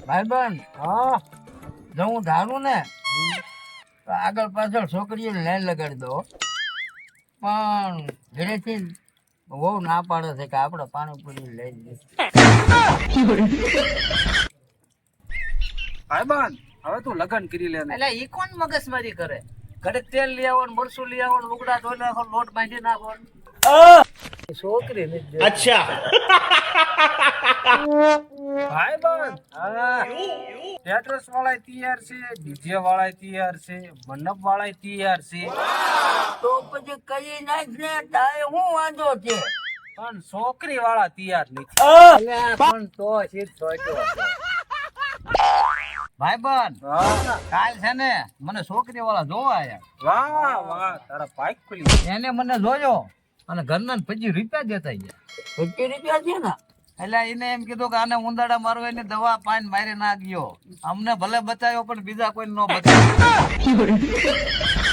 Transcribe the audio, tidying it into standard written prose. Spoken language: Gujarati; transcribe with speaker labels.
Speaker 1: ભાઈબંધ
Speaker 2: હા
Speaker 1: જો હું ધારું ને તો આગળ પાછળ છોકરીઓને લાઈન લગાડી દો, પણ ઘરેથી બહુ ના પાડે છે કે આપણે પાણીપુરી લઈ લઈએ.
Speaker 2: ભાઈબંધ હવે તું લગન કરી લે ને.
Speaker 1: એટલે ઈ કોણ મગજમારી કરે? ઘરે તેલ લઈ આવો ને મરચું લઈ આવો ને લુગડા ધોઈ નાખો ને લોટ બાંધી નાખો ને. છોકરી નથી જોઈતી.
Speaker 3: अच्छा
Speaker 2: ભાઈબંધ હા ટેટસ વાળા તૈયાર છે, ડીજે વાળા તૈયાર છે, મંડપ વાળા તૈયાર છે,
Speaker 1: તો પછી કઈ નાખ ને તારે શું વાંધો છે?
Speaker 2: પણ છોકરી વાળા તૈયાર નથી.
Speaker 1: અલ્યા પણ તો સીધ સોચ્યો હશે. ભાઈબંધ
Speaker 2: હા
Speaker 1: કાલ છે ને મને છોકરી વાળા જોવા આયા,
Speaker 2: વાહ વાહ તારા પાઇક ખુલી.
Speaker 1: એને મને જોયો અને ઘરના 25 રૂપિયા દેતા ગયા. 25 રૂપિયા છે ને એટલે એને એમ કીધું કે આને ઉંદાડા મારવા ની દવા પાન મારી નાખ્યો. અમને ભલે બચાવ્યો પણ બીજા કોઈ નો બચાવ્યો.